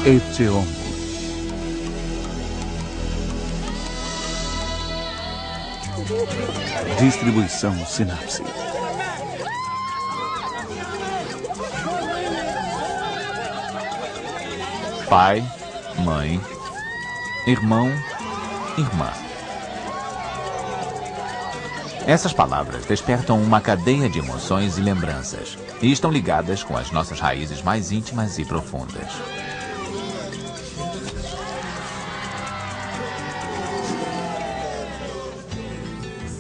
Eteon. Distribuição Sinapse. Pai, mãe, irmão, irmã. Essas palavras despertam uma cadeia de emoções e lembranças e estão ligadas com as nossas raízes mais íntimas e profundas.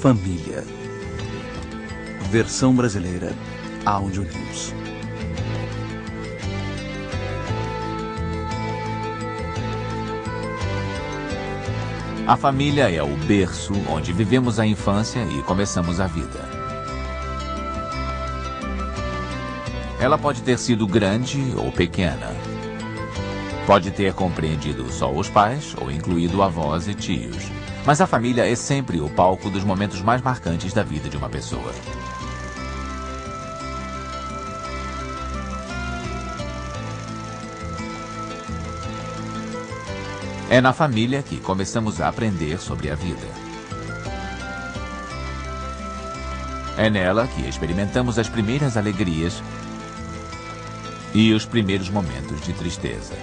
Família. Versão brasileira. Áudio News. A família é o berço onde vivemos a infância e começamos a vida. Ela pode ter sido grande ou pequena. Pode ter compreendido só os pais ou incluído avós e tios. Mas a família é sempre o palco dos momentos mais marcantes da vida de uma pessoa. É na família que começamos a aprender sobre a vida. É nela que experimentamos as primeiras alegrias e os primeiros momentos de tristeza.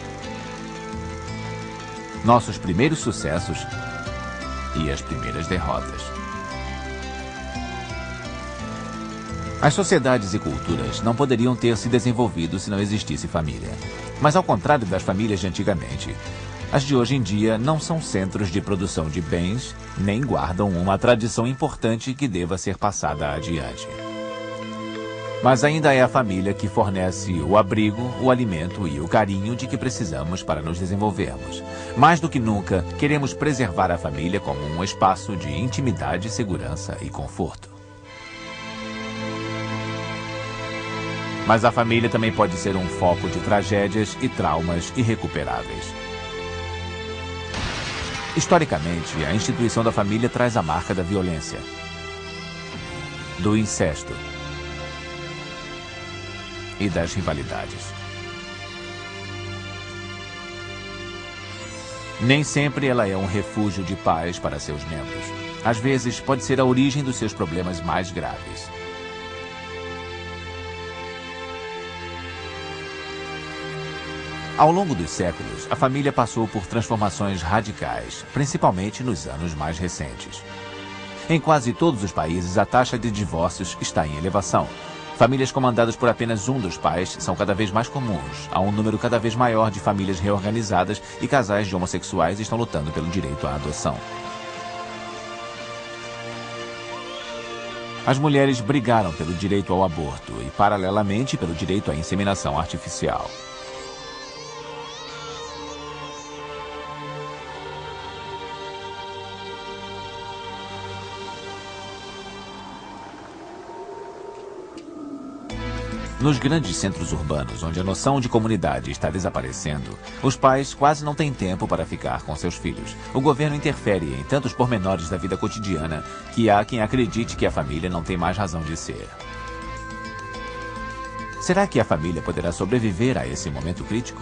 Nossos primeiros sucessos e as primeiras derrotas. As sociedades e culturas não poderiam ter se desenvolvido se não existisse família. Mas ao contrário das famílias de antigamente, as de hoje em dia não são centros de produção de bens, nem guardam uma tradição importante que deva ser passada adiante. Mas ainda é a família que fornece o abrigo, o alimento e o carinho de que precisamos para nos desenvolvermos. Mais do que nunca, queremos preservar a família como um espaço de intimidade, segurança e conforto. Mas a família também pode ser um foco de tragédias e traumas irrecuperáveis. Historicamente, a instituição da família traz a marca da violência, do incesto e das rivalidades. Nem sempre ela é um refúgio de paz para seus membros. Às vezes, pode ser a origem dos seus problemas mais graves. Ao longo dos séculos, a família passou por transformações radicais, principalmente nos anos mais recentes. Em quase todos os países, a taxa de divórcios está em elevação. Famílias comandadas por apenas um dos pais são cada vez mais comuns. Há um número cada vez maior de famílias reorganizadas e casais de homossexuais estão lutando pelo direito à adoção. As mulheres brigaram pelo direito ao aborto e, paralelamente, pelo direito à inseminação artificial. Nos grandes centros urbanos, onde a noção de comunidade está desaparecendo, os pais quase não têm tempo para ficar com seus filhos. O governo interfere em tantos pormenores da vida cotidiana que há quem acredite que a família não tem mais razão de ser. Será que a família poderá sobreviver a esse momento crítico?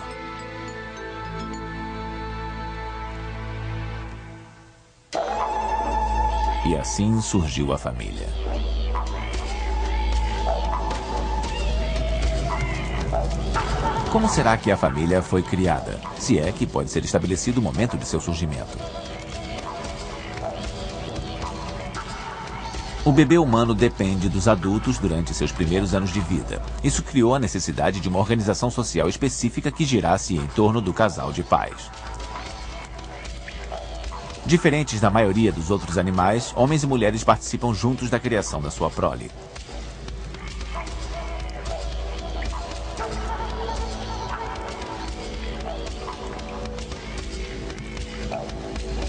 E assim surgiu a família. Como será que a família foi criada? Se é que pode ser estabelecido o momento de seu surgimento. O bebê humano depende dos adultos durante seus primeiros anos de vida. Isso criou a necessidade de uma organização social específica que girasse em torno do casal de pais. Diferentes da maioria dos outros animais, homens e mulheres participam juntos da criação da sua prole.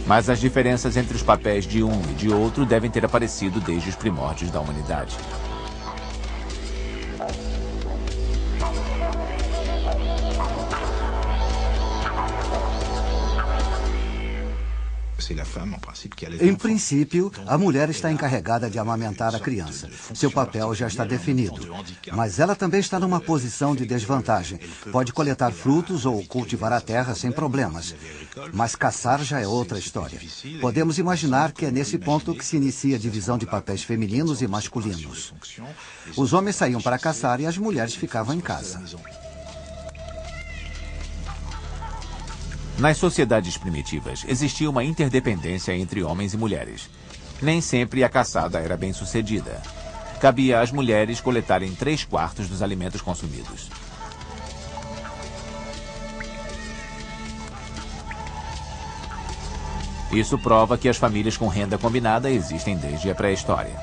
Mas as diferenças entre os papéis de um e de outro devem ter aparecido desde os primórdios da humanidade. Em princípio, a mulher está encarregada de amamentar a criança. Seu papel já está definido. Mas ela também está numa posição de desvantagem. Pode coletar frutos ou cultivar a terra sem problemas. Mas caçar já é outra história. Podemos imaginar que é nesse ponto que se inicia a divisão de papéis femininos e masculinos. Os homens saíam para caçar e as mulheres ficavam em casa. Nas sociedades primitivas, existia uma interdependência entre homens e mulheres. Nem sempre a caçada era bem sucedida. Cabia às mulheres coletarem 3/4 dos alimentos consumidos. Isso prova que as famílias com renda combinada existem desde a pré-história.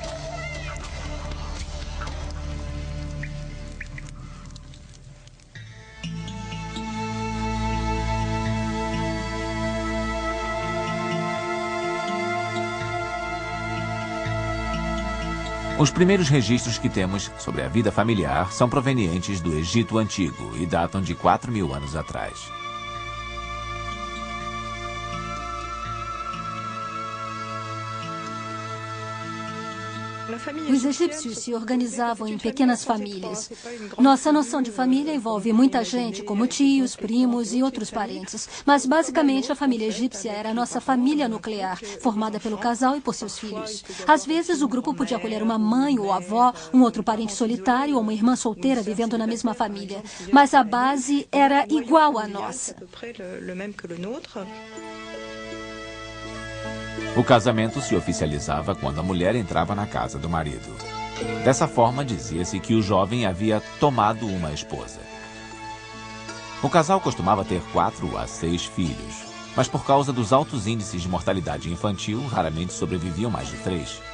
Os primeiros registros que temos sobre a vida familiar são provenientes do Egito Antigo e datam de 4.000 anos atrás. Os egípcios se organizavam em pequenas famílias. Nossa noção de família envolve muita gente, como tios, primos e outros parentes. Mas, basicamente, a família egípcia era a nossa família nuclear, formada pelo casal e por seus filhos. Às vezes, o grupo podia acolher uma mãe ou avó, um outro parente solitário ou uma irmã solteira vivendo na mesma família. Mas a base era igual à nossa. O casamento se oficializava quando a mulher entrava na casa do marido. Dessa forma, dizia-se que o jovem havia tomado uma esposa. O casal costumava ter 4 a 6 filhos, mas por causa dos altos índices de mortalidade infantil, raramente sobreviviam mais de 3.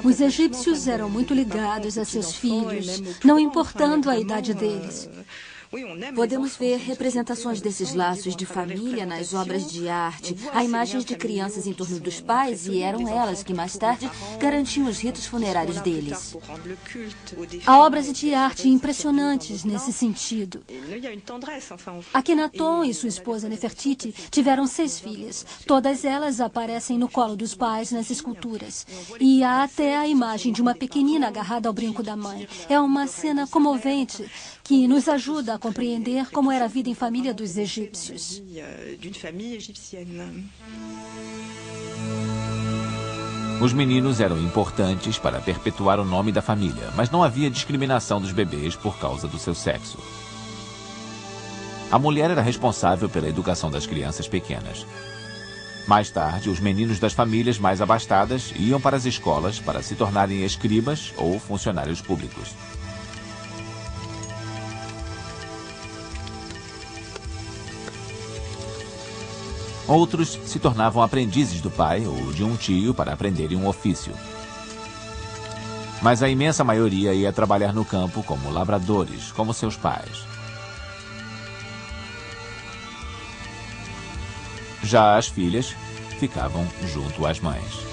Os egípcios eram muito ligados a seus filhos, não importando a idade deles. Podemos ver representações desses laços de família nas obras de arte. Há imagens de crianças em torno dos pais e eram elas que mais tarde garantiam os ritos funerários deles. Há obras de arte impressionantes nesse sentido. Akhenaton e sua esposa Nefertiti tiveram 6 filhas. Todas elas aparecem no colo dos pais nas esculturas. E há até a imagem de uma pequenina agarrada ao brinco da mãe. É uma cena comovente que nos ajuda a compreender como era a vida em família dos egípcios. Os meninos eram importantes para perpetuar o nome da família, mas não havia discriminação dos bebês por causa do seu sexo. A mulher era responsável pela educação das crianças pequenas. Mais tarde, os meninos das famílias mais abastadas iam para as escolas para se tornarem escribas ou funcionários públicos. Outros se tornavam aprendizes do pai ou de um tio para aprenderem um ofício. Mas a imensa maioria ia trabalhar no campo como lavradores, como seus pais. Já as filhas ficavam junto às mães.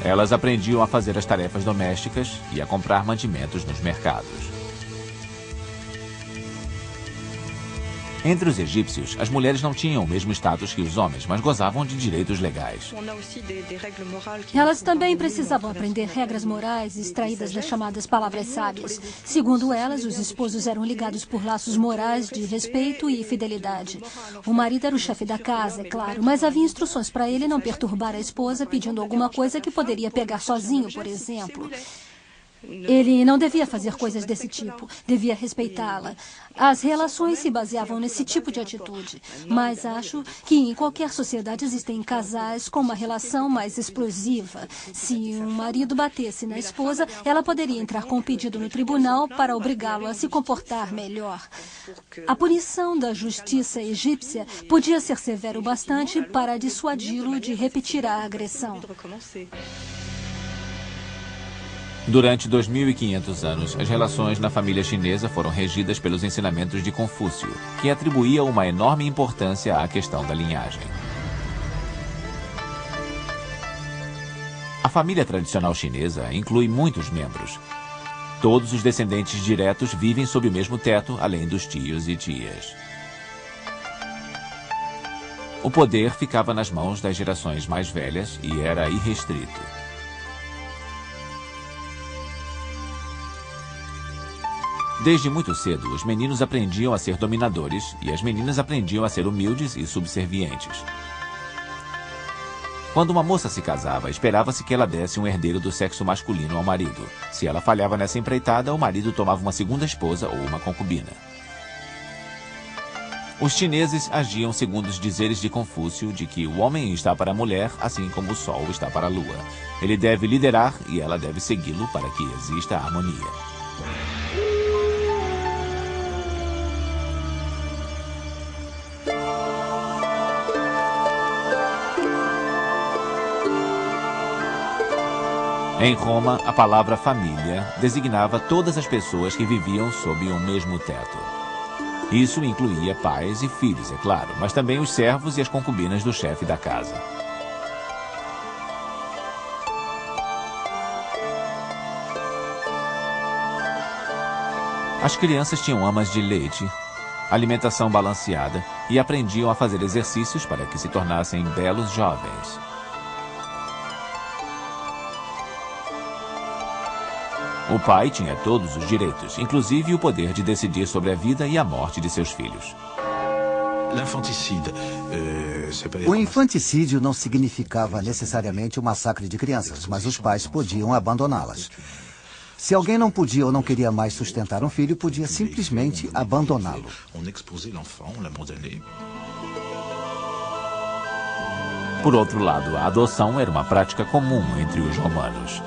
Elas aprendiam a fazer as tarefas domésticas e a comprar mantimentos nos mercados. Entre os egípcios, as mulheres não tinham o mesmo status que os homens, mas gozavam de direitos legais. Elas também precisavam aprender regras morais extraídas das chamadas palavras sábias. Segundo elas, os esposos eram ligados por laços morais de respeito e fidelidade. O marido era o chefe da casa, é claro, mas havia instruções para ele não perturbar a esposa pedindo alguma coisa que poderia pegar sozinho, por exemplo. Ele não devia fazer coisas desse tipo, devia respeitá-la. As relações se baseavam nesse tipo de atitude, mas acho que em qualquer sociedade existem casais com uma relação mais explosiva. Se um marido batesse na esposa, ela poderia entrar com um pedido no tribunal para obrigá-lo a se comportar melhor. A punição da justiça egípcia podia ser severa o bastante para dissuadi-lo de repetir a agressão. Durante 2.500 anos, as relações na família chinesa foram regidas pelos ensinamentos de Confúcio, que atribuía uma enorme importância à questão da linhagem. A família tradicional chinesa inclui muitos membros. Todos os descendentes diretos vivem sob o mesmo teto, além dos tios e tias. O poder ficava nas mãos das gerações mais velhas e era irrestrito. Desde muito cedo, os meninos aprendiam a ser dominadores e as meninas aprendiam a ser humildes e subservientes. Quando uma moça se casava, esperava-se que ela desse um herdeiro do sexo masculino ao marido. Se ela falhava nessa empreitada, o marido tomava uma segunda esposa ou uma concubina. Os chineses agiam segundo os dizeres de Confúcio de que o homem está para a mulher, assim como o sol está para a lua. Ele deve liderar e ela deve segui-lo para que exista harmonia. Em Roma, a palavra família designava todas as pessoas que viviam sob um mesmo teto. Isso incluía pais e filhos, é claro, mas também os servos e as concubinas do chefe da casa. As crianças tinham amas de leite, alimentação balanceada e aprendiam a fazer exercícios para que se tornassem belos jovens. O pai tinha todos os direitos, inclusive o poder de decidir sobre a vida e a morte de seus filhos. O infanticídio não significava necessariamente o massacre de crianças, mas os pais podiam abandoná-las. Se alguém não podia ou não queria mais sustentar um filho, podia simplesmente abandoná-lo. Por outro lado, a adoção era uma prática comum entre os romanos.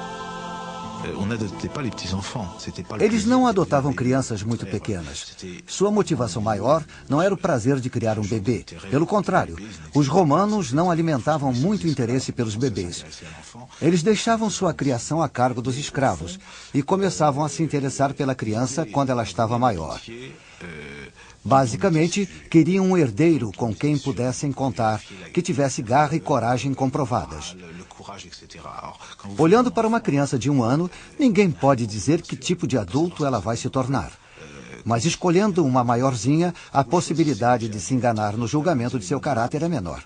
Eles não adotavam crianças muito pequenas. Sua motivação maior não era o prazer de criar um bebê. Pelo contrário, os romanos não alimentavam muito interesse pelos bebês. Eles deixavam sua criação a cargo dos escravos e começavam a se interessar pela criança quando ela estava maior. Basicamente, queriam um herdeiro com quem pudessem contar, que tivesse garra e coragem comprovadas. Olhando para uma criança de 1 ano, ninguém pode dizer que tipo de adulto ela vai se tornar. Mas escolhendo uma maiorzinha, a possibilidade de se enganar no julgamento de seu caráter é menor.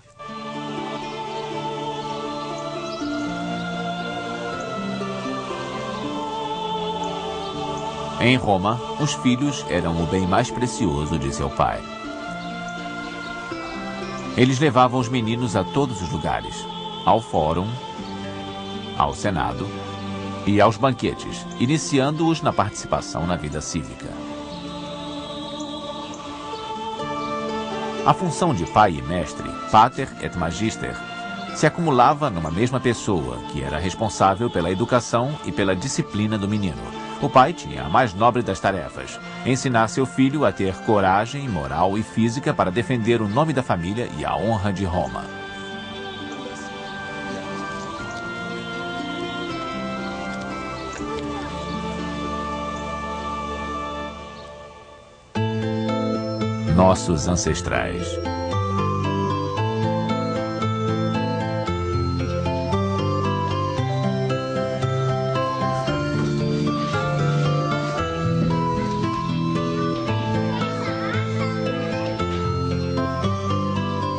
Em Roma, os filhos eram o bem mais precioso de seu pai. Eles levavam os meninos a todos os lugares, ao fórum, ao Senado e aos banquetes, iniciando-os na participação na vida cívica. A função de pai e mestre, pater et magister, se acumulava numa mesma pessoa, que era responsável pela educação e pela disciplina do menino. O pai tinha a mais nobre das tarefas, ensinar seu filho a ter coragem, moral e física para defender o nome da família e a honra de Roma. Nossos ancestrais.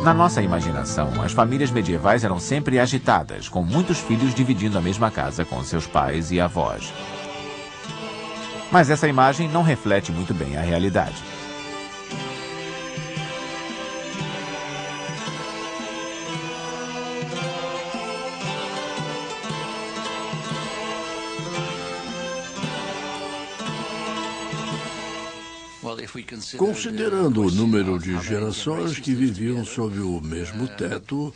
Na nossa imaginação, as famílias medievais eram sempre agitadas, com muitos filhos dividindo a mesma casa com seus pais e avós. Mas essa imagem não reflete muito bem a realidade. Considerando o número de gerações que viviam sob o mesmo teto,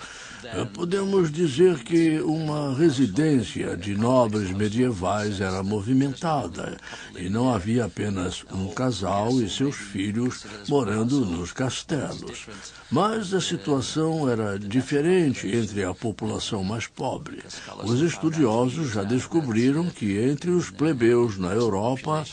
podemos dizer que uma residência de nobres medievais era movimentada e não havia apenas um casal e seus filhos morando nos castelos. Mas a situação era diferente entre a população mais pobre. Os estudiosos já descobriram que entre os plebeus na Europa,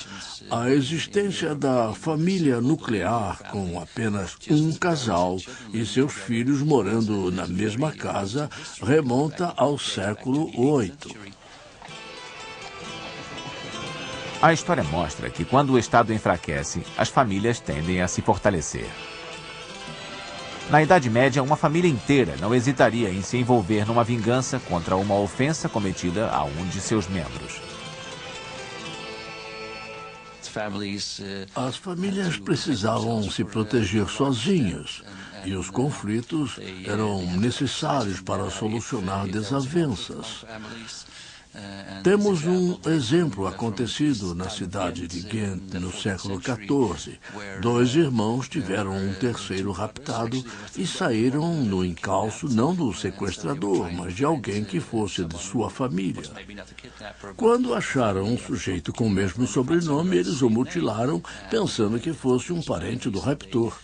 a existência da família nuclear com apenas um casal e seus filhos morando na mesma casa remonta ao século VIII. A história mostra que quando o Estado enfraquece, as famílias tendem a se fortalecer. Na Idade Média, uma família inteira não hesitaria em se envolver numa vingança contra uma ofensa cometida a um de seus membros. As famílias precisavam se proteger sozinhas e os conflitos eram necessários para solucionar desavenças. Temos um exemplo acontecido na cidade de Ghent no século XIV. 2 irmãos tiveram um terceiro raptado e saíram no encalço não do sequestrador, mas de alguém que fosse de sua família. Quando acharam um sujeito com o mesmo sobrenome, eles o mutilaram, pensando que fosse um parente do raptor.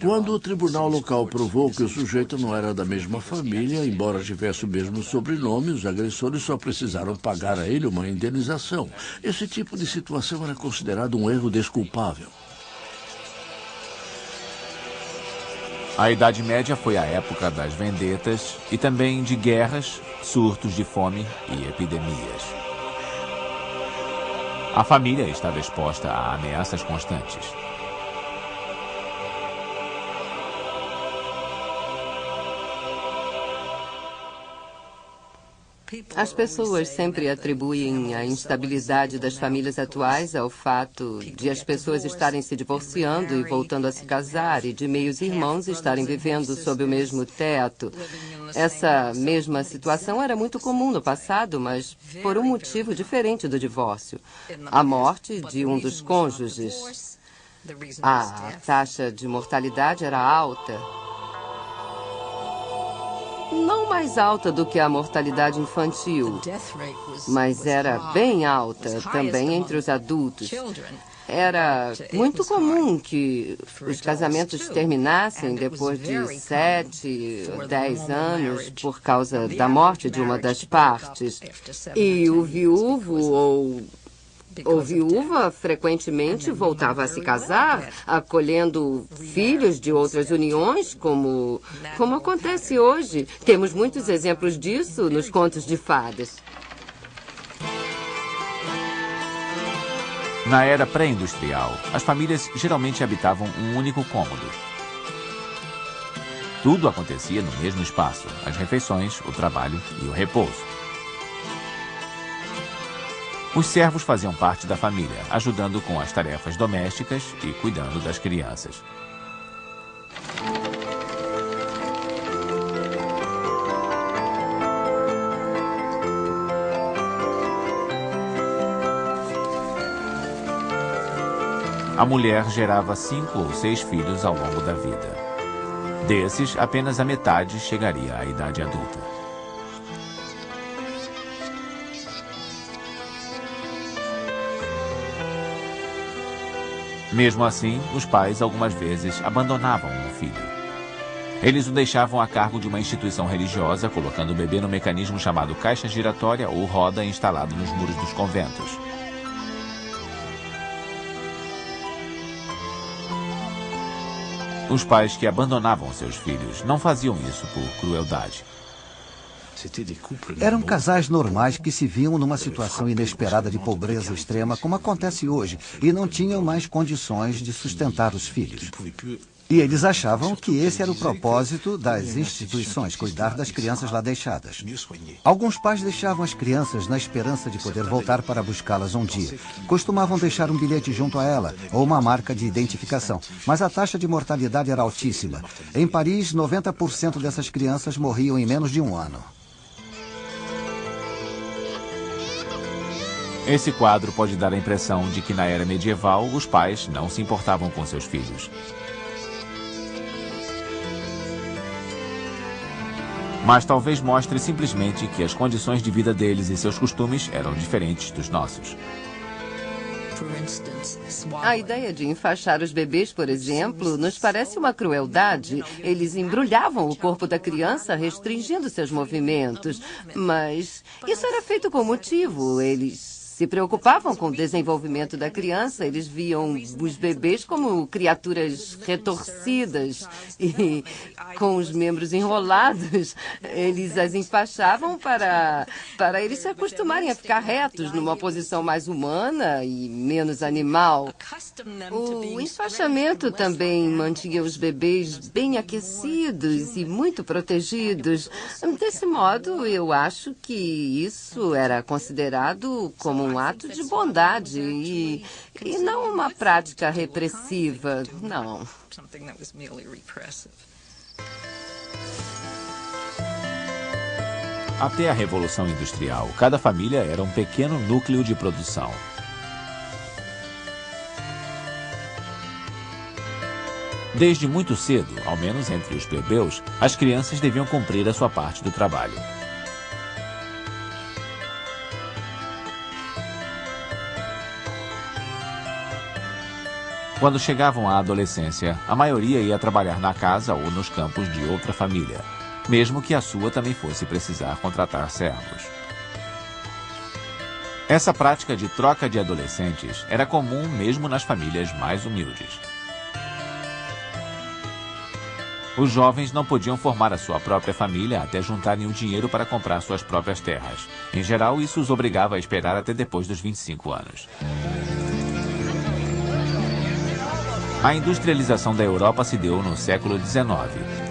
Quando o tribunal local provou que o sujeito não era da mesma família, embora tivesse o mesmo sobrenome, os agressores só precisaram pagar a ele uma indenização. Esse tipo de situação era considerado um erro desculpável. A Idade Média foi a época das vendetas e também de guerras, surtos de fome e epidemias. A família estava exposta a ameaças constantes. As pessoas sempre atribuem a instabilidade das famílias atuais ao fato de as pessoas estarem se divorciando e voltando a se casar e de meios irmãos estarem vivendo sob o mesmo teto. Essa mesma situação era muito comum no passado, mas por um motivo diferente do divórcio: a morte de um dos cônjuges. A taxa de mortalidade era alta. Não mais alta do que a mortalidade infantil, mas era bem alta também entre os adultos. Era muito comum que os casamentos terminassem depois de 7 ou 10 anos por causa da morte de uma das partes. E o viúvo ou viúva frequentemente voltava a se casar, acolhendo filhos de outras uniões, como acontece hoje. Temos muitos exemplos disso nos contos de fadas. Na era pré-industrial, as famílias geralmente habitavam um único cômodo. Tudo acontecia no mesmo espaço: as refeições, o trabalho e o repouso. Os servos faziam parte da família, ajudando com as tarefas domésticas e cuidando das crianças. A mulher gerava 5 ou 6 filhos ao longo da vida. Desses, apenas a metade chegaria à idade adulta. Mesmo assim, os pais algumas vezes abandonavam o filho. Eles o deixavam a cargo de uma instituição religiosa, colocando o bebê no mecanismo chamado caixa giratória ou roda instalado nos muros dos conventos. Os pais que abandonavam seus filhos não faziam isso por crueldade. Eram casais normais que se viam numa situação inesperada de pobreza extrema, como acontece hoje, e não tinham mais condições de sustentar os filhos. E eles achavam que esse era o propósito das instituições, cuidar das crianças lá deixadas. Alguns pais deixavam as crianças na esperança de poder voltar para buscá-las um dia. Costumavam deixar um bilhete junto a ela, ou uma marca de identificação. Mas a taxa de mortalidade era altíssima. Em Paris, 90% dessas crianças morriam em menos de um ano. Esse quadro pode dar a impressão de que na era medieval os pais não se importavam com seus filhos. Mas talvez mostre simplesmente que as condições de vida deles e seus costumes eram diferentes dos nossos. A ideia de enfaixar os bebês, por exemplo, nos parece uma crueldade. Eles embrulhavam o corpo da criança, restringindo seus movimentos. Mas isso era feito com motivo. Eles se preocupavam com o desenvolvimento da criança. Eles viam os bebês como criaturas retorcidas e com os membros enrolados. Eles as enfaixavam para eles se acostumarem a ficar retos numa posição mais humana e menos animal. O enfaixamento também mantinha os bebês bem aquecidos e muito protegidos. Desse modo, eu acho que isso era considerado como um ato de bondade e não uma prática repressiva, não. Até a Revolução Industrial, cada família era um pequeno núcleo de produção. Desde muito cedo, ao menos entre os plebeus, as crianças deviam cumprir a sua parte do trabalho. Quando chegavam à adolescência, a maioria ia trabalhar na casa ou nos campos de outra família, mesmo que a sua também fosse precisar contratar servos. Essa prática de troca de adolescentes era comum mesmo nas famílias mais humildes. Os jovens não podiam formar a sua própria família até juntarem o dinheiro para comprar suas próprias terras. Em geral, isso os obrigava a esperar até depois dos 25 anos. A industrialização da Europa se deu no século XIX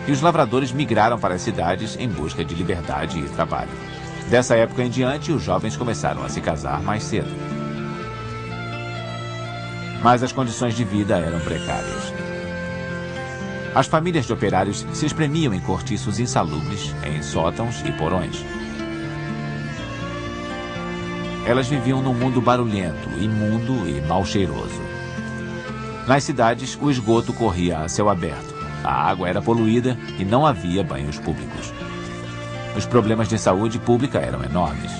e os lavradores migraram para as cidades em busca de liberdade e trabalho. Dessa época em diante, os jovens começaram a se casar mais cedo. Mas as condições de vida eram precárias. As famílias de operários se espremiam em cortiços insalubres, em sótãos e porões. Elas viviam num mundo barulhento, imundo e mal cheiroso. Nas cidades, o esgoto corria a céu aberto, a água era poluída e não havia banhos públicos. Os problemas de saúde pública eram enormes.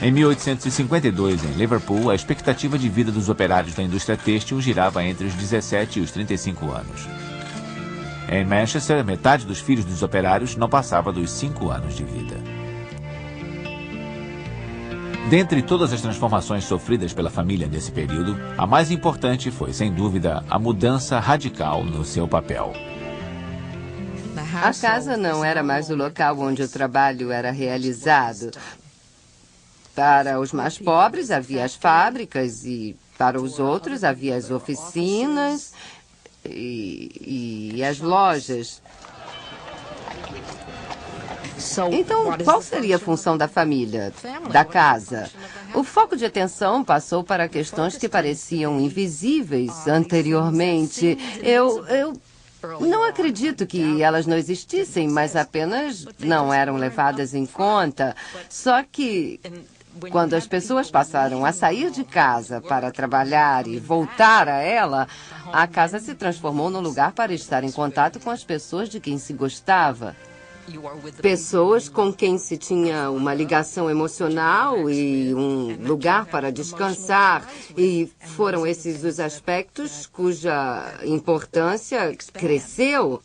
Em 1852, em Liverpool, a expectativa de vida dos operários da indústria têxtil girava entre os 17 e os 35 anos. Em Manchester, metade dos filhos dos operários não passava dos 5 anos de vida. Dentre todas as transformações sofridas pela família nesse período, a mais importante foi, sem dúvida, a mudança radical no seu papel. A casa não era mais o local onde o trabalho era realizado. Para os mais pobres havia as fábricas e para os outros havia as oficinas e as lojas. Então, qual seria a função da família, da casa? O foco de atenção passou para questões que pareciam invisíveis anteriormente. Eu não acredito que elas não existissem, mas apenas não eram levadas em conta. Só que quando as pessoas passaram a sair de casa para trabalhar e voltar a ela, a casa se transformou num lugar para estar em contato com as pessoas de quem se gostava. Pessoas com quem se tinha uma ligação emocional e um lugar para descansar. E foram esses os aspectos cuja importância cresceu.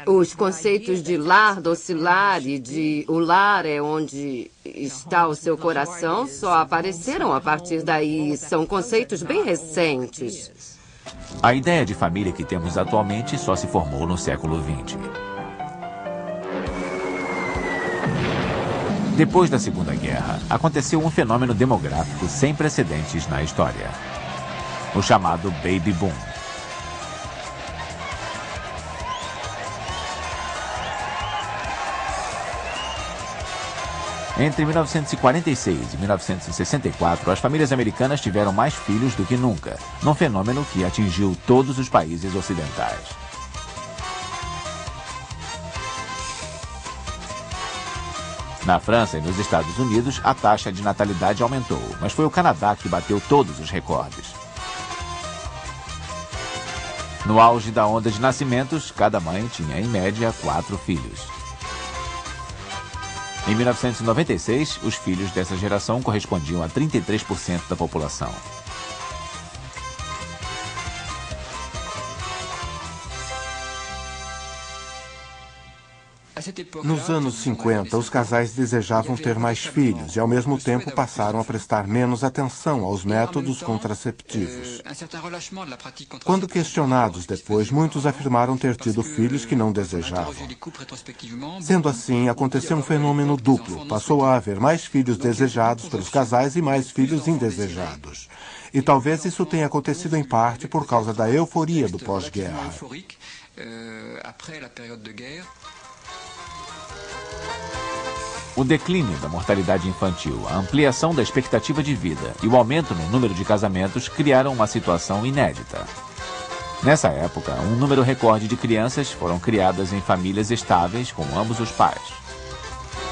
Os conceitos de lar docilar e de o lar é onde está o seu coração só apareceram a partir daí. São conceitos bem recentes. A ideia de família que temos atualmente só se formou no século XX. Depois da Segunda Guerra, aconteceu um fenômeno demográfico sem precedentes na história. O chamado Baby Boom. Entre 1946 e 1964, as famílias americanas tiveram mais filhos do que nunca, num fenômeno que atingiu todos os países ocidentais. Na França e nos Estados Unidos, a taxa de natalidade aumentou, mas foi o Canadá que bateu todos os recordes. No auge da onda de nascimentos, cada mãe tinha, em média, 4 filhos. Em 1996, os filhos dessa geração correspondiam a 33% da população. Nos anos 50, os casais desejavam ter mais filhos e, ao mesmo tempo, passaram a prestar menos atenção aos métodos contraceptivos. Quando questionados depois, muitos afirmaram ter tido filhos que não desejavam. Sendo assim, aconteceu um fenômeno duplo. Passou a haver mais filhos desejados pelos casais e mais filhos indesejados. E talvez isso tenha acontecido em parte por causa da euforia do pós-guerra. O declínio da mortalidade infantil, a ampliação da expectativa de vida e o aumento no número de casamentos criaram uma situação inédita. Nessa época, um número recorde de crianças foram criadas em famílias estáveis com ambos os pais.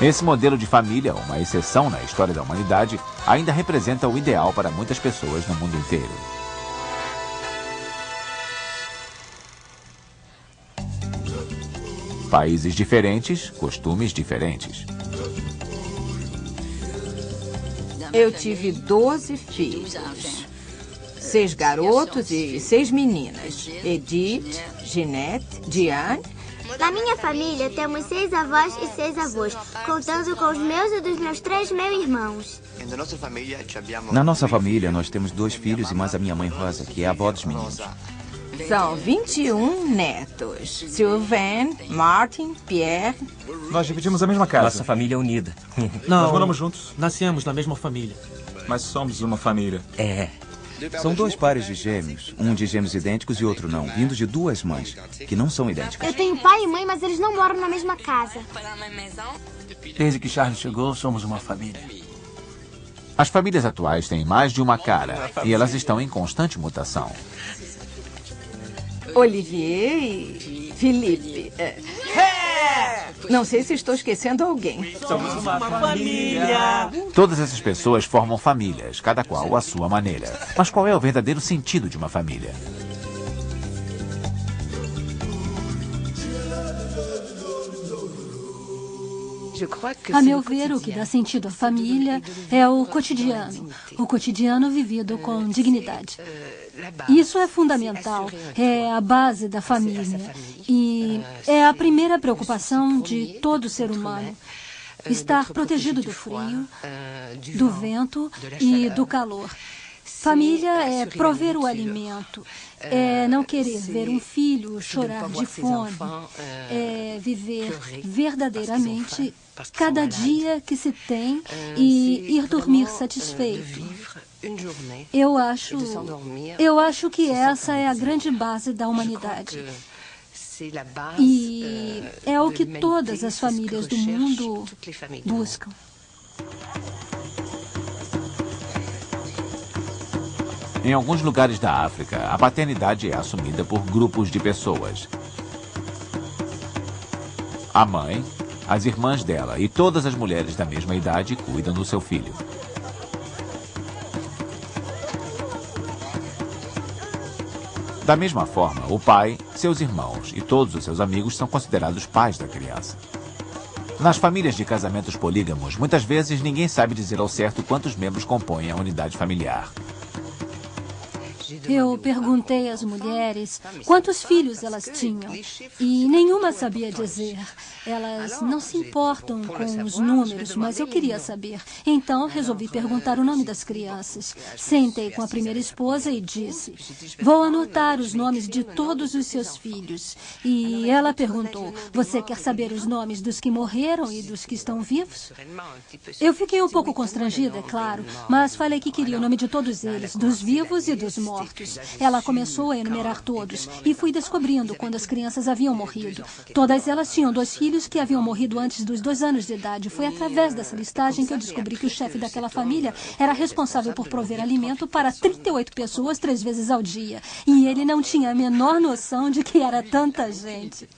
Esse modelo de família, uma exceção na história da humanidade, ainda representa o ideal para muitas pessoas no mundo inteiro. Países diferentes, costumes diferentes. Eu tive 12 filhos. 6 garotos e 6 meninas. Edith, Ginette, Diane. Na minha família temos 6 avós e 6 avós, contando com os meus e dos meus 3 meus-irmãos. Na nossa família nós temos 2 filhos e mais a minha mãe Rosa, que é a avó dos meninos. São 21 netos. Sylvain, Martin, Pierre. Nós dividimos a mesma casa. Nossa família é unida. Não, nós moramos juntos. Nascemos na mesma família. Mas somos uma família. É. São 2 pares de gêmeos, um de gêmeos idênticos e outro não, vindos de 2 mães, que não são idênticas. Eu tenho pai e mãe, mas eles não moram na mesma casa. Desde que Charles chegou, somos uma família. As famílias atuais têm mais de uma cara e elas estão em constante mutação. Olivier e Felipe. Não sei se estou esquecendo alguém. Somos uma família. Todas essas pessoas formam famílias, cada qual à sua maneira. Mas qual é o verdadeiro sentido de uma família? A meu ver, o que dá sentido à família é o cotidiano vivido com dignidade. Isso é fundamental, é a base da família e é a primeira preocupação de todo ser humano. Estar protegido do frio, do vento e do calor. Família é prover o alimento, é não querer ver um filho chorar de fome, é viver verdadeiramente cada dia que se tem e ir dormir satisfeito. Eu acho que essa é a grande base da humanidade. E é o que todas as famílias do mundo buscam. Em alguns lugares da África, a paternidade é assumida por grupos de pessoas. A mãe, as irmãs dela e todas as mulheres da mesma idade cuidam do seu filho. Da mesma forma, o pai, seus irmãos e todos os seus amigos são considerados pais da criança. Nas famílias de casamentos polígamos, muitas vezes ninguém sabe dizer ao certo quantos membros compõem a unidade familiar. Eu perguntei às mulheres quantos filhos elas tinham e nenhuma sabia dizer. Elas não se importam com os números, mas eu queria saber. Então resolvi perguntar o nome das crianças. Sentei com a primeira esposa e disse: vou anotar os nomes de todos os seus filhos. E ela perguntou: você quer saber os nomes dos que morreram e dos que estão vivos? Eu fiquei um pouco constrangida, é claro, mas falei que queria o nome de todos eles, dos vivos e dos mortos. Ela começou a enumerar todos e fui descobrindo quando as crianças haviam morrido. Todas elas tinham 2 filhos que haviam morrido antes dos 2 anos de idade. Foi através dessa listagem que eu descobri que o chefe daquela família era responsável por prover alimento para 38 pessoas 3 vezes ao dia. E ele não tinha a menor noção de que era tanta gente.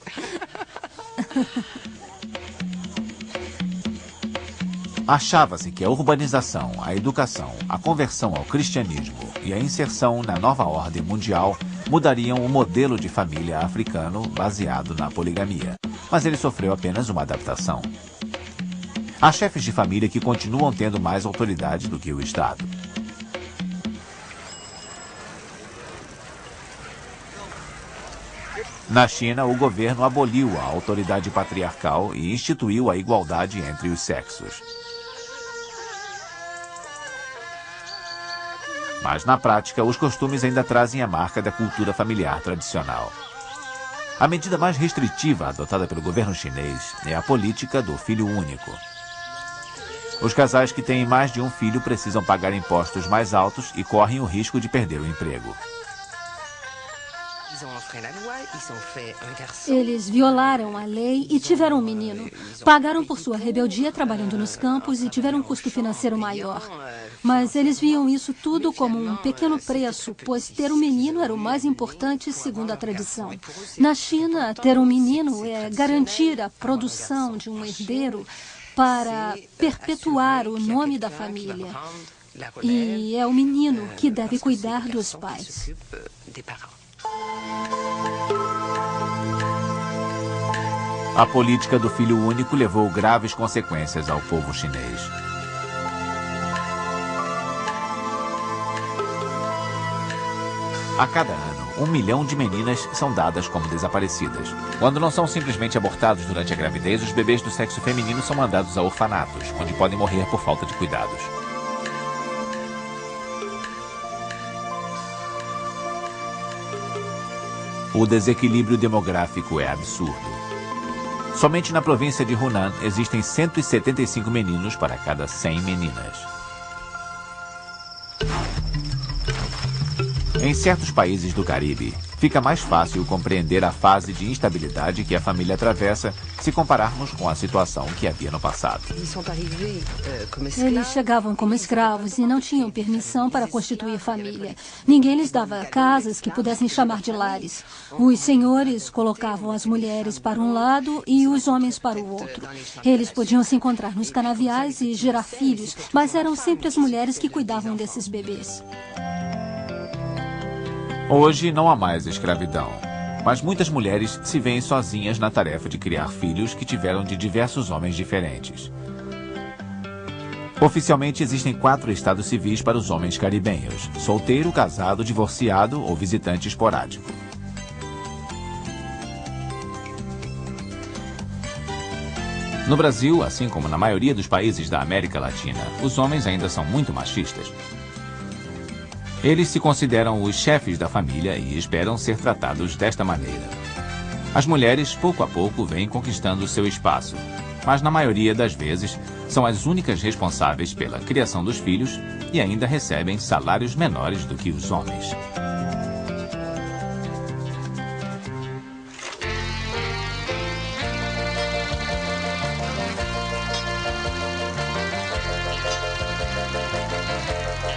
Achava-se que a urbanização, a educação, a conversão ao cristianismo e a inserção na nova ordem mundial mudariam o modelo de família africano baseado na poligamia. Mas ele sofreu apenas uma adaptação. Há chefes de família que continuam tendo mais autoridade do que o Estado. Na China, o governo aboliu a autoridade patriarcal e instituiu a igualdade entre os sexos. Mas, na prática, os costumes ainda trazem a marca da cultura familiar tradicional. A medida mais restritiva adotada pelo governo chinês é a política do filho único. Os casais que têm mais de um filho precisam pagar impostos mais altos e correm o risco de perder o emprego. Eles violaram a lei e tiveram um menino. Pagaram por sua rebeldia trabalhando nos campos e tiveram um custo financeiro maior. Mas eles viam isso tudo como um pequeno preço, pois ter um menino era o mais importante segundo a tradição. Na China, ter um menino é garantir a produção de um herdeiro para perpetuar o nome da família. E é o menino que deve cuidar dos pais. A política do filho único levou graves consequências ao povo chinês. A cada ano, 1 milhão de meninas são dadas como desaparecidas. Quando não são simplesmente abortados durante a gravidez, os bebês do sexo feminino são mandados a orfanatos, onde podem morrer por falta de cuidados. O desequilíbrio demográfico é absurdo. Somente na província de Hunan existem 175 meninos para cada 100 meninas. Em certos países do Caribe, fica mais fácil compreender a fase de instabilidade que a família atravessa se compararmos com a situação que havia no passado. Eles chegavam como escravos e não tinham permissão para constituir família. Ninguém lhes dava casas que pudessem chamar de lares. Os senhores colocavam as mulheres para um lado e os homens para o outro. Eles podiam se encontrar nos canaviais e gerar filhos, mas eram sempre as mulheres que cuidavam desses bebês. Hoje não há mais escravidão, mas muitas mulheres se veem sozinhas na tarefa de criar filhos que tiveram de diversos homens diferentes. Oficialmente existem 4 estados civis para os homens caribenhos: solteiro, casado, divorciado ou visitante esporádico. No Brasil, assim como na maioria dos países da América Latina, os homens ainda são muito machistas. Eles se consideram os chefes da família e esperam ser tratados desta maneira. As mulheres, pouco a pouco, vêm conquistando seu espaço, mas na maioria das vezes são as únicas responsáveis pela criação dos filhos e ainda recebem salários menores do que os homens.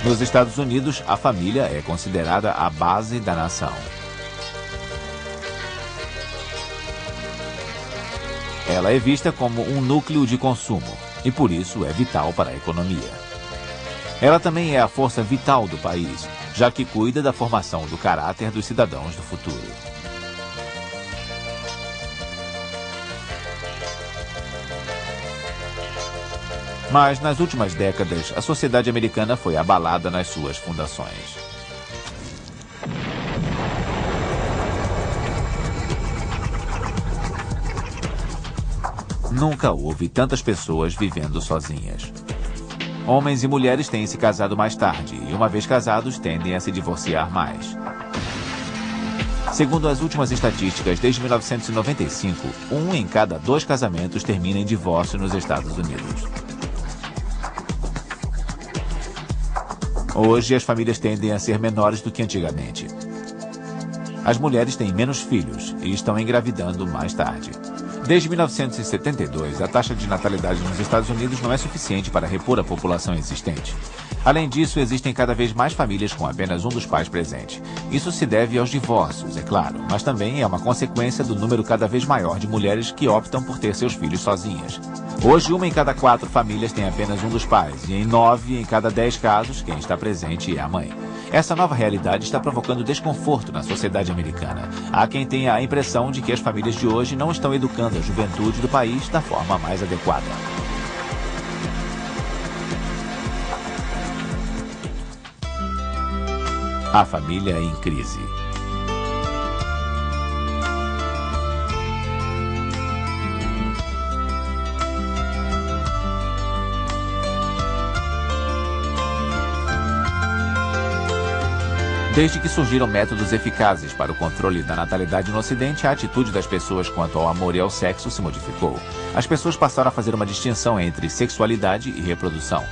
Nos Estados Unidos, a família é considerada a base da nação. Ela é vista como um núcleo de consumo e, por isso, é vital para a economia. Ela também é a força vital do país, já que cuida da formação do caráter dos cidadãos do futuro. Mas, nas últimas décadas, a sociedade americana foi abalada nas suas fundações. Nunca houve tantas pessoas vivendo sozinhas. Homens e mulheres têm se casado mais tarde e, uma vez casados, tendem a se divorciar mais. Segundo as últimas estatísticas, desde 1995, 1 em cada 2 casamentos termina em divórcio nos Estados Unidos. Hoje, as famílias tendem a ser menores do que antigamente. As mulheres têm menos filhos e estão engravidando mais tarde. Desde 1972, a taxa de natalidade nos Estados Unidos não é suficiente para repor a população existente. Além disso, existem cada vez mais famílias com apenas um dos pais presente. Isso se deve aos divórcios, é claro, mas também é uma consequência do número cada vez maior de mulheres que optam por ter seus filhos sozinhas. Hoje, 1 em cada 4 famílias tem apenas um dos pais, e em 9 em cada 10 casos, quem está presente é a mãe. Essa nova realidade está provocando desconforto na sociedade americana. Há quem tenha a impressão de que as famílias de hoje não estão educando a juventude do país da forma mais adequada. A família em crise. Desde que surgiram métodos eficazes para o controle da natalidade no Ocidente, a atitude das pessoas quanto ao amor e ao sexo se modificou. As pessoas passaram a fazer uma distinção entre sexualidade e reprodução.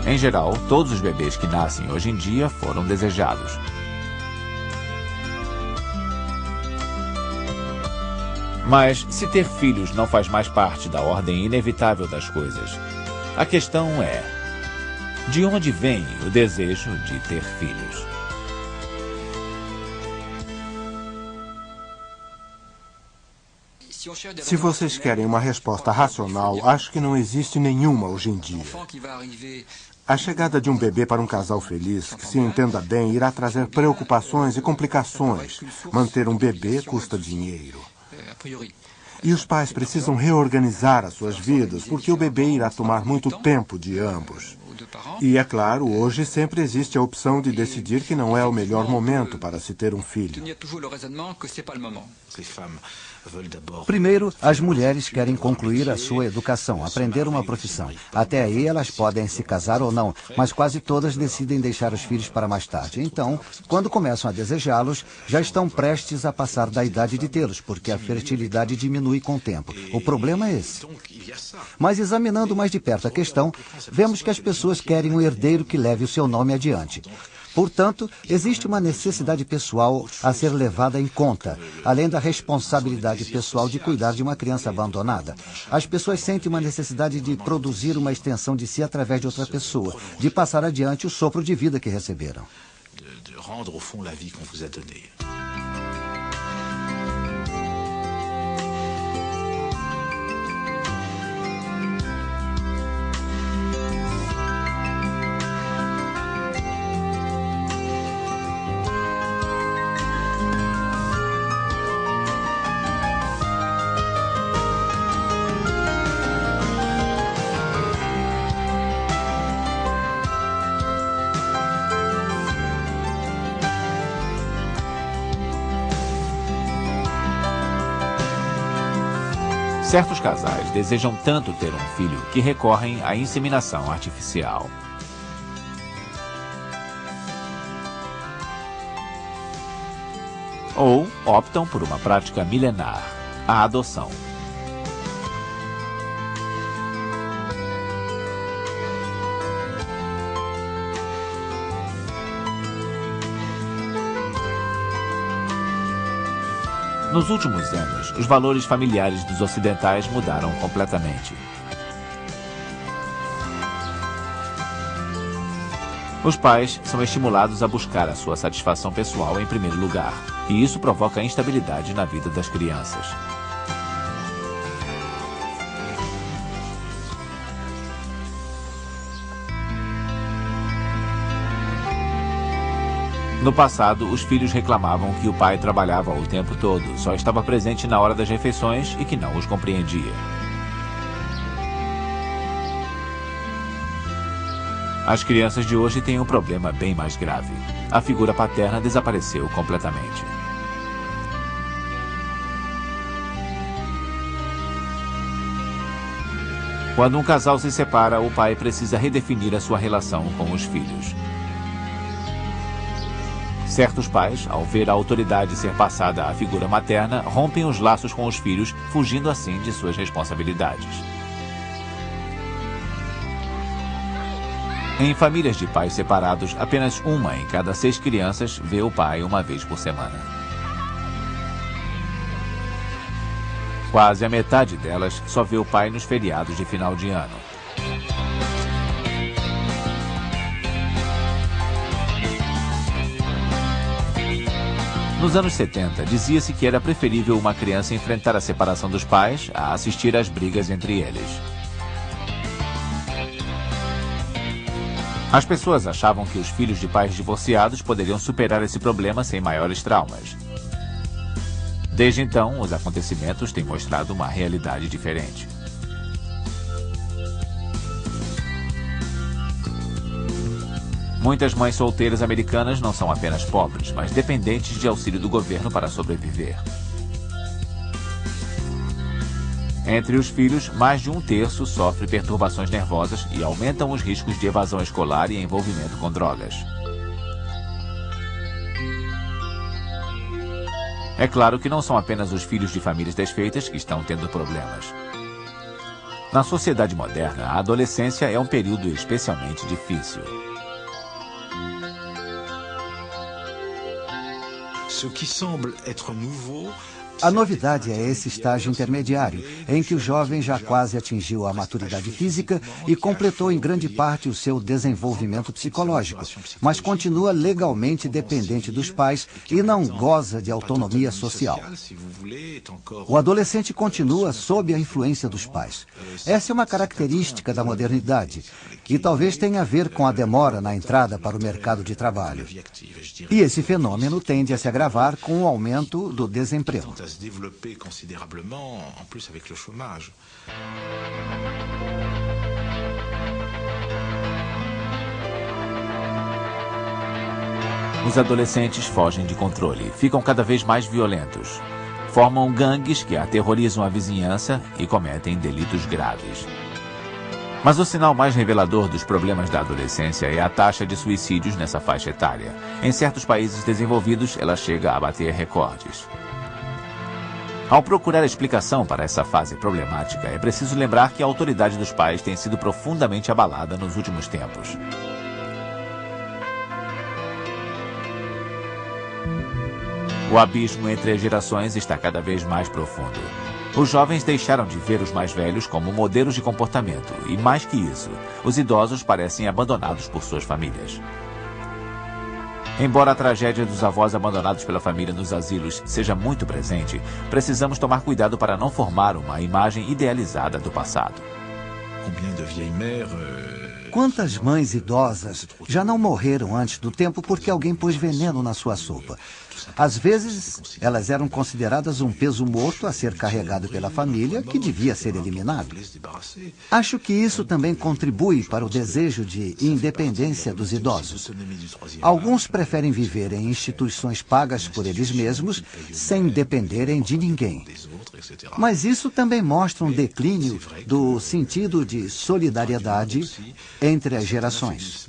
Em geral, todos os bebês que nascem hoje em dia foram desejados. Mas se ter filhos não faz mais parte da ordem inevitável das coisas, a questão é: de onde vem o desejo de ter filhos? Se vocês querem uma resposta racional, acho que não existe nenhuma hoje em dia. A chegada de um bebê para um casal feliz, que se entenda bem, irá trazer preocupações e complicações. Manter um bebê custa dinheiro. E os pais precisam reorganizar as suas vidas, porque o bebê irá tomar muito tempo de ambos. E, é claro, hoje sempre existe a opção de decidir que não é o melhor momento para se ter um filho. Primeiro, as mulheres querem concluir a sua educação, aprender uma profissão. Até aí elas podem se casar ou não, mas quase todas decidem deixar os filhos para mais tarde. Então, quando começam a desejá-los, já estão prestes a passar da idade de tê-los, porque a fertilidade diminui com o tempo. O problema é esse. Mas examinando mais de perto a questão, vemos que as pessoas querem um herdeiro que leve o seu nome adiante. Portanto, existe uma necessidade pessoal a ser levada em conta, além da responsabilidade pessoal de cuidar de uma criança abandonada. As pessoas sentem uma necessidade de produzir uma extensão de si através de outra pessoa, de passar adiante o sopro de vida que receberam. De rendre au fond la vie qu'on vous a donnée. Certos casais desejam tanto ter um filho que recorrem à inseminação artificial. Ou optam por uma prática milenar, a adoção. Nos últimos anos, os valores familiares dos ocidentais mudaram completamente. Os pais são estimulados a buscar a sua satisfação pessoal em primeiro lugar, e isso provoca instabilidade na vida das crianças. No passado, os filhos reclamavam que o pai trabalhava o tempo todo, só estava presente na hora das refeições e que não os compreendia. As crianças de hoje têm um problema bem mais grave. A figura paterna desapareceu completamente. Quando um casal se separa, o pai precisa redefinir a sua relação com os filhos. Certos pais, ao ver a autoridade ser passada à figura materna, rompem os laços com os filhos, fugindo assim de suas responsabilidades. Em famílias de pais separados, apenas uma em cada 6 crianças vê o pai uma vez por semana. Quase a metade delas só vê o pai nos feriados de final de ano. Nos anos 70, dizia-se que era preferível uma criança enfrentar a separação dos pais a assistir às brigas entre eles. As pessoas achavam que os filhos de pais divorciados poderiam superar esse problema sem maiores traumas. Desde então, os acontecimentos têm mostrado uma realidade diferente. Muitas mães solteiras americanas não são apenas pobres, mas dependentes de auxílio do governo para sobreviver. Entre os filhos, mais de 1/3 sofre perturbações nervosas e aumentam os riscos de evasão escolar e envolvimento com drogas. É claro que não são apenas os filhos de famílias desfeitas que estão tendo problemas. Na sociedade moderna, a adolescência é um período especialmente difícil. Ce qui semble être nouveau, A novidade é esse estágio intermediário, em que o jovem já quase atingiu a maturidade física e completou em grande parte o seu desenvolvimento psicológico, mas continua legalmente dependente dos pais e não goza de autonomia social. O adolescente continua sob a influência dos pais. Essa é uma característica da modernidade e talvez tenha a ver com a demora na entrada para o mercado de trabalho. E esse fenômeno tende a se agravar com o aumento do desemprego. se développer considérablement, en plus avec le chômage. Os adolescentes fogem de controle, ficam cada vez mais violentos. Formam gangues que aterrorizam a vizinhança e cometem delitos graves. Mas o sinal mais revelador dos problemas da adolescência é a taxa de suicídios nessa faixa etária. Em certos países desenvolvidos, ela chega a bater recordes. Ao procurar explicação para essa fase problemática, é preciso lembrar que a autoridade dos pais tem sido profundamente abalada nos últimos tempos. O abismo entre as gerações está cada vez mais profundo. Os jovens deixaram de ver os mais velhos como modelos de comportamento e, mais que isso, os idosos parecem abandonados por suas famílias. Embora a tragédia dos avós abandonados pela família nos asilos seja muito presente, precisamos tomar cuidado para não formar uma imagem idealizada do passado. Quantas mães idosas já não morreram antes do tempo porque alguém pôs veneno na sua sopa? Às vezes, elas eram consideradas um peso morto a ser carregado pela família, que devia ser eliminado. Acho que isso também contribui para o desejo de independência dos idosos. Alguns preferem viver em instituições pagas por eles mesmos, sem dependerem de ninguém. Mas isso também mostra um declínio do sentido de solidariedade entre as gerações.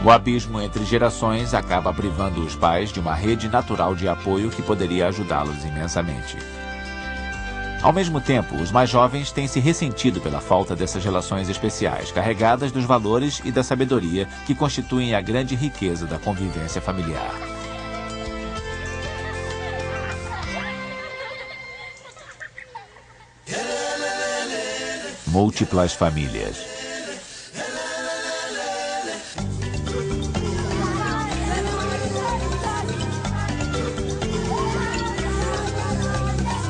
O abismo entre gerações acaba privando os pais de uma rede natural de apoio que poderia ajudá-los imensamente. Ao mesmo tempo, os mais jovens têm se ressentido pela falta dessas relações especiais, carregadas dos valores e da sabedoria que constituem a grande riqueza da convivência familiar. Múltiplas famílias.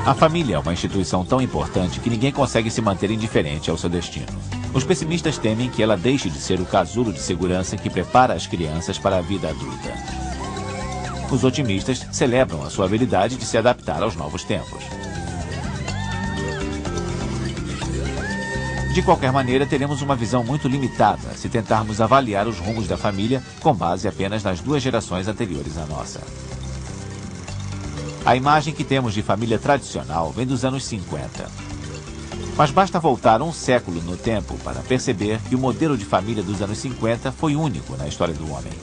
A família é uma instituição tão importante que ninguém consegue se manter indiferente ao seu destino. Os pessimistas temem que ela deixe de ser o casulo de segurança que prepara as crianças para a vida adulta. Os otimistas celebram a sua habilidade de se adaptar aos novos tempos. De qualquer maneira, teremos uma visão muito limitada se tentarmos avaliar os rumos da família com base apenas nas 2 gerações anteriores à nossa. A imagem que temos de família tradicional vem dos anos 50. Mas basta voltar um século no tempo para perceber que o modelo de família dos anos 50 foi único na história do homem.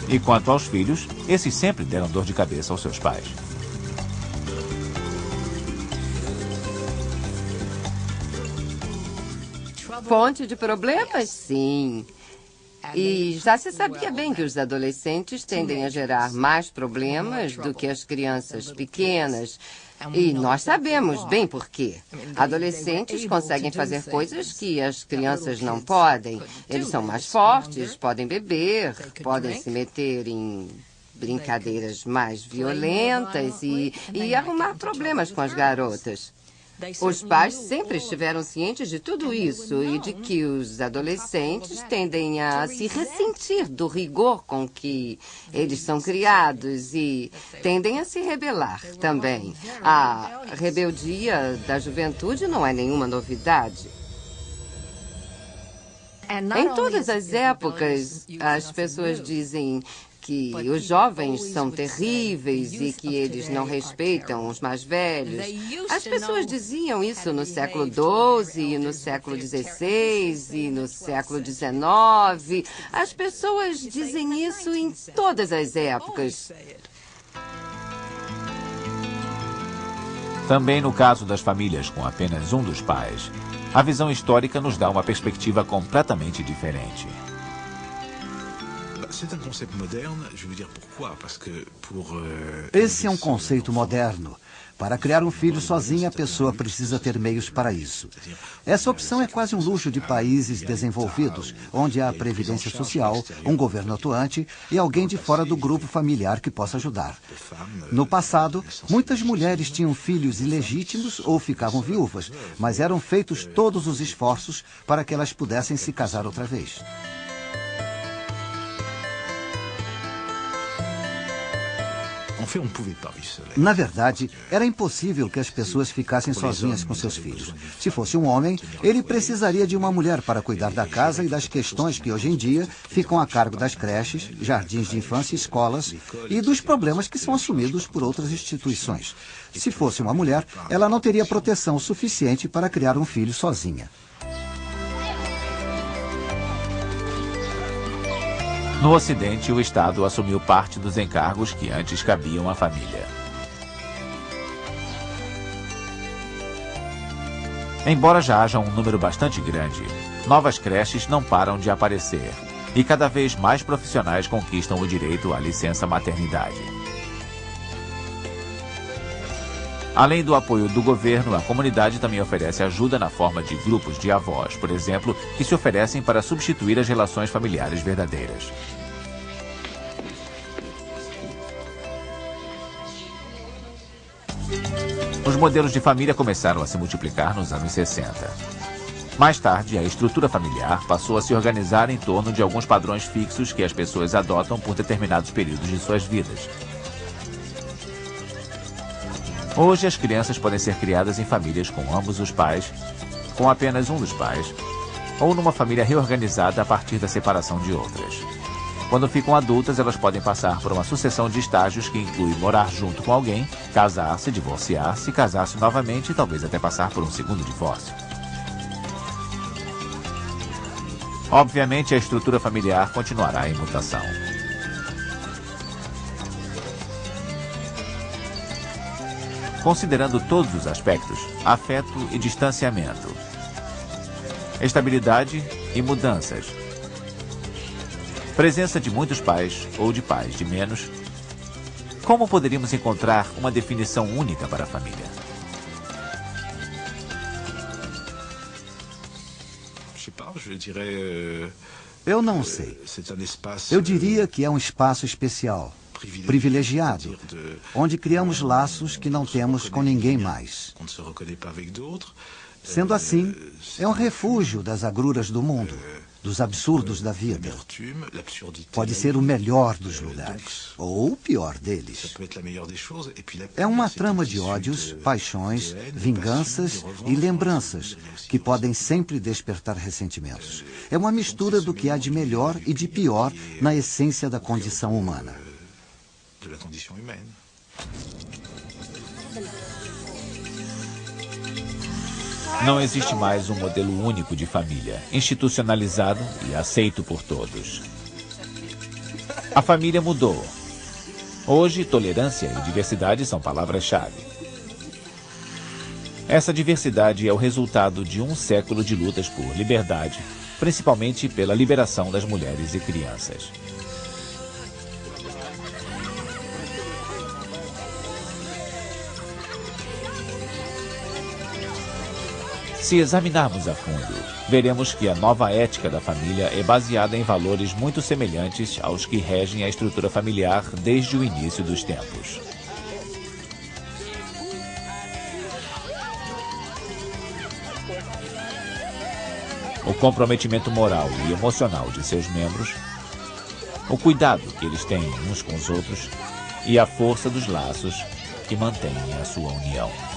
E quanto aos filhos, esses sempre deram dor de cabeça aos seus pais. Fonte de problemas? Sim. E já se sabia bem que os adolescentes tendem a gerar mais problemas do que as crianças pequenas. E nós sabemos bem por quê. Adolescentes conseguem fazer coisas que as crianças não podem. Eles são mais fortes, podem beber, podem se meter em brincadeiras mais violentas e arrumar problemas com as garotas. Os pais sempre estiveram cientes de tudo isso e de que os adolescentes tendem a se ressentir do rigor com que eles são criados e tendem a se rebelar também. A rebeldia da juventude não é nenhuma novidade. Em todas as épocas, as pessoas dizem que os jovens são terríveis e que eles não respeitam os mais velhos. As pessoas diziam isso no século XII, no século XVI e no século XIX. As pessoas dizem isso em todas as épocas. Também no caso das famílias com apenas um dos pais, a visão histórica nos dá uma perspectiva completamente diferente. Esse é um conceito moderno. Para criar um filho sozinha, a pessoa precisa ter meios para isso. Essa opção é quase um luxo de países desenvolvidos, onde há previdência social, um governo atuante e alguém de fora do grupo familiar que possa ajudar. No passado, muitas mulheres tinham filhos ilegítimos ou ficavam viúvas, mas eram feitos todos os esforços para que elas pudessem se casar outra vez. Na verdade, era impossível que as pessoas ficassem sozinhas com seus filhos. Se fosse um homem, ele precisaria de uma mulher para cuidar da casa e das questões que hoje em dia ficam a cargo das creches, jardins de infância, escolas e dos problemas que são assumidos por outras instituições. Se fosse uma mulher, ela não teria proteção suficiente para criar um filho sozinha. No Ocidente, o Estado assumiu parte dos encargos que antes cabiam à família. Embora já haja um número bastante grande, novas creches não param de aparecer e cada vez mais profissionais conquistam o direito à licença maternidade. Além do apoio do governo, a comunidade também oferece ajuda na forma de grupos de avós, por exemplo, que se oferecem para substituir as relações familiares verdadeiras. Os modelos de família começaram a se multiplicar nos anos 60. Mais tarde, a estrutura familiar passou a se organizar em torno de alguns padrões fixos que as pessoas adotam por determinados períodos de suas vidas. Hoje, as crianças podem ser criadas em famílias com ambos os pais, com apenas um dos pais, ou numa família reorganizada a partir da separação de outras. Quando ficam adultas, elas podem passar por uma sucessão de estágios que inclui morar junto com alguém, casar-se, divorciar-se, casar-se novamente e talvez até passar por um segundo divórcio. Obviamente, a estrutura familiar continuará em mutação. Considerando todos os aspectos, afeto e distanciamento, estabilidade e mudanças, presença de muitos pais ou de pais de menos, como poderíamos encontrar uma definição única para a família? Eu não sei. Eu diria que é um espaço especial, privilegiado, onde criamos laços que não temos com ninguém mais. Sendo assim, é um refúgio das agruras do mundo, dos absurdos da vida. Pode ser o melhor dos lugares, ou o pior deles. É uma trama de ódios, paixões, vinganças e lembranças que podem sempre despertar ressentimentos. É uma mistura do que há de melhor e de pior na essência da condição humana. Não existe mais um modelo único de família, institucionalizado e aceito por todos. A família mudou. Hoje, tolerância e diversidade são palavras-chave. Essa diversidade é o resultado de um século de lutas por liberdade, principalmente pela liberação das mulheres e crianças. Se examinarmos a fundo, veremos que a nova ética da família é baseada em valores muito semelhantes aos que regem a estrutura familiar desde o início dos tempos. comprometimento moral e emocional de seus membros, o cuidado que eles têm uns com os outros e a força dos laços que mantêm a sua união.